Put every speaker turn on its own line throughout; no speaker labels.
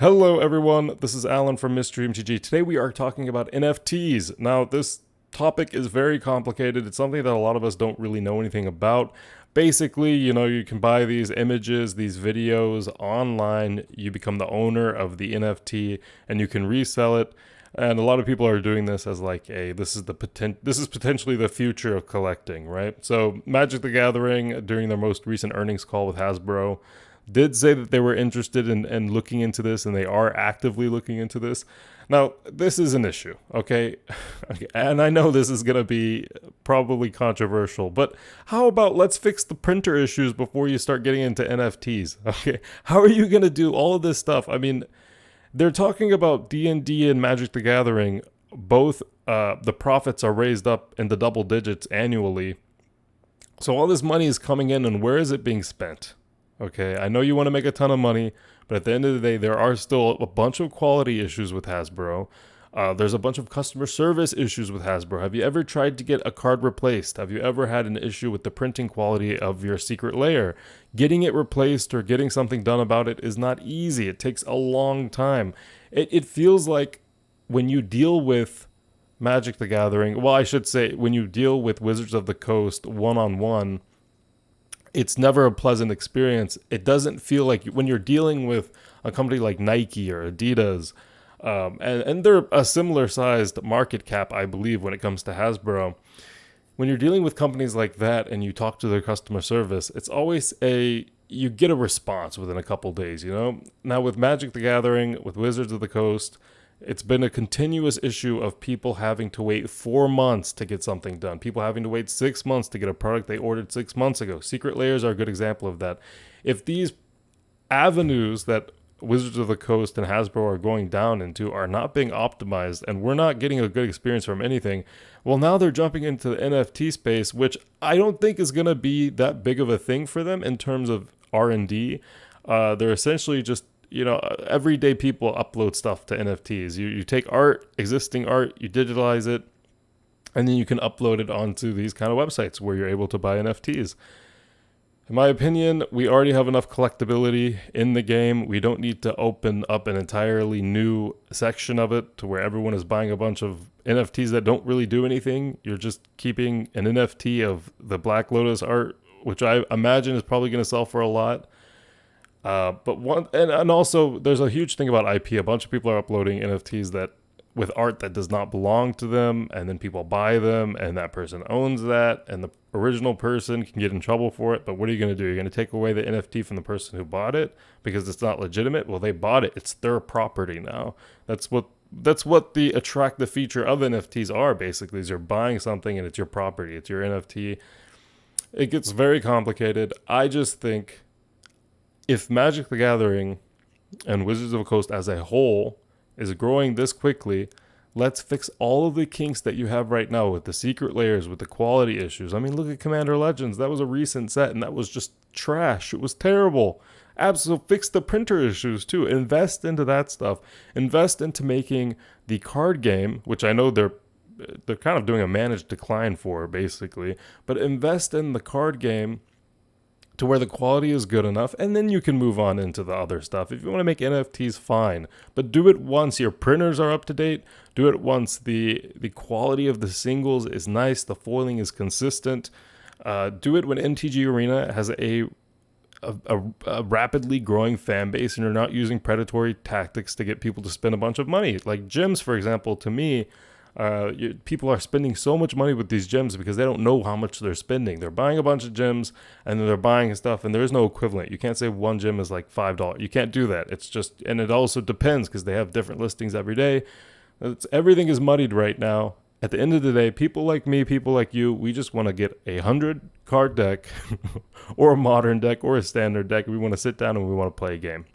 Hello everyone, this is Alan from Mystery MTG. Today we are talking about NFTs. Now this topic is very complicated. It's something that a lot of us don't really know anything about. Basically, you can buy these images, these videos online. You become the owner of the NFT and you can resell it. And a lot of people are doing this as like this is potentially the future of collecting, right? So Magic the Gathering, during their most recent earnings call with Hasbro, did say that they were interested in looking into this, and they are actively looking into this. Now, this is an issue, okay? Okay, and I know this is going to be probably controversial, but how about let's fix the printer issues before you start getting into NFTs, okay? How are you going to do all of this stuff? I mean, they're talking about D&D and Magic the Gathering. Both the profits are raised up in the double digits annually. So all this money is coming in, and where is it being spent? Okay, I know you want to make a ton of money, but at the end of the day, there are still a bunch of quality issues with Hasbro. There's a bunch of customer service issues with Hasbro. Have you ever tried to get a card replaced? Have you ever had an issue with the printing quality of your secret layer? Getting it replaced or getting something done about it is not easy. It takes a long time. It feels like when you deal with Magic the Gathering, well, I should say when you deal with Wizards of the Coast one-on-one, it's never a pleasant experience. It doesn't feel like when you're dealing with a company like Nike or Adidas, and they're a similar sized market cap, I believe, when it comes to Hasbro. When you're dealing with companies like that and you talk to their customer service, it's always you get a response within a couple days, Now with Magic the Gathering, with Wizards of the Coast, it's been a continuous issue of people having to wait 4 months to get something done. People having to wait 6 months to get a product they ordered 6 months ago. Secret layers are a good example of that. If these avenues that Wizards of the Coast and Hasbro are going down into are not being optimized and we're not getting a good experience from anything, well, now they're jumping into the NFT space, which I don't think is going to be that big of a thing for them in terms of R&D. They're essentially just everyday people upload stuff to NFTs. You take existing art, you digitalize it, and then you can upload it onto these kind of websites where you're able to buy NFTs. In my opinion, we already have enough collectability in the game. We don't need to open up an entirely new section of it to where everyone is buying a bunch of NFTs that don't really do anything. You're just keeping an NFT of the Black Lotus art, which I imagine is probably going to sell for a lot. And also there's a huge thing about IP. A bunch of people are uploading NFTs that with art that does not belong to them, and then people buy them, and that person owns that, and the original person can get in trouble for it. But what are you going to do? You're going to take away the NFT from the person who bought it because it's not legitimate? Well, they bought it. It's their property now. That's what the attractive feature of NFTs are, basically, is you're buying something and it's your property. It's your NFT. It gets very complicated. I just think if Magic the Gathering and Wizards of the Coast as a whole is growing this quickly, let's fix all of the kinks that you have right now with the secret layers, with the quality issues. I mean, look at Commander Legends. That was a recent set, and that was just trash. It was terrible. Absolutely. Fix the printer issues, too. Invest into that stuff. Invest into making the card game, which I know they're kind of doing a managed decline for, basically. But invest in the card game to where the quality is good enough, and then you can move on into the other stuff. If you want to make NFTs, fine, but do it once your printers are up to date. Do it once the quality of the singles is nice, the foiling is consistent. Do it when MTG Arena has a rapidly growing fan base, and you're not using predatory tactics to get people to spend a bunch of money. Like gems, for example, to me, people are spending so much money with these gems because they don't know how much they're spending. They're buying a bunch of gems and then they're buying stuff, and there is no equivalent. You can't say one gem is like $5. You can't do that. It's just, and it also depends because they have different listings every day. Everything is muddied right now. At the end of the day, people like me, people like you, we just want to get a 100 card deck or a modern deck or a standard deck. We want to sit down and we want to play a game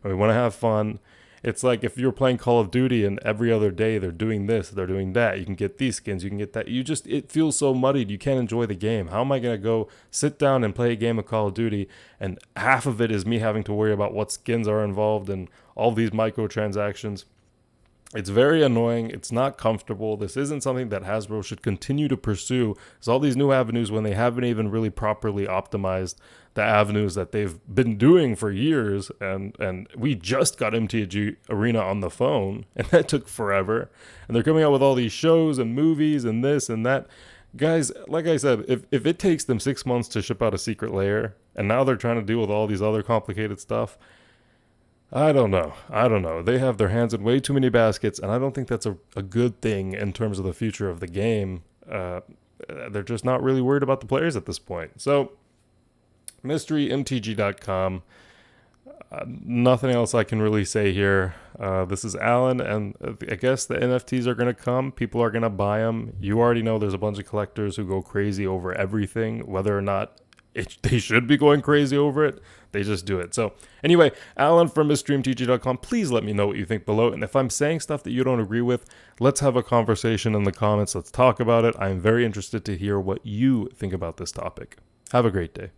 and we want to have fun. It's like if you're playing Call of Duty and every other day they're doing this, they're doing that. You can get these skins, you can get that. It feels so muddied. You can't enjoy the game. How am I going to go sit down and play a game of Call of Duty and half of it is me having to worry about what skins are involved and all these microtransactions? It's very annoying. It's not comfortable. This isn't something that Hasbro should continue to pursue. There's all these new avenues when they haven't even really properly optimized the avenues that they've been doing for years. And we just got MTG Arena on the phone, and that took forever. And they're coming out with all these shows and movies and this and that. Guys, like I said, if it takes them 6 months to ship out a secret layer, and now they're trying to deal with all these other complicated stuff, I don't know. I don't know. They have their hands in way too many baskets, and I don't think that's a good thing in terms of the future of the game. They're just not really worried about the players at this point. So, mysterymtg.com. Nothing else I can really say here. This is Alan, and I guess the NFTs are going to come. People are going to buy them. You already know there's a bunch of collectors who go crazy over everything, whether or not they should be going crazy over it. They just do it. So anyway, Alan from MrMTG.com, please let me know what you think below. And if I'm saying stuff that you don't agree with, let's have a conversation in the comments. Let's talk about it. I'm very interested to hear what you think about this topic. Have a great day.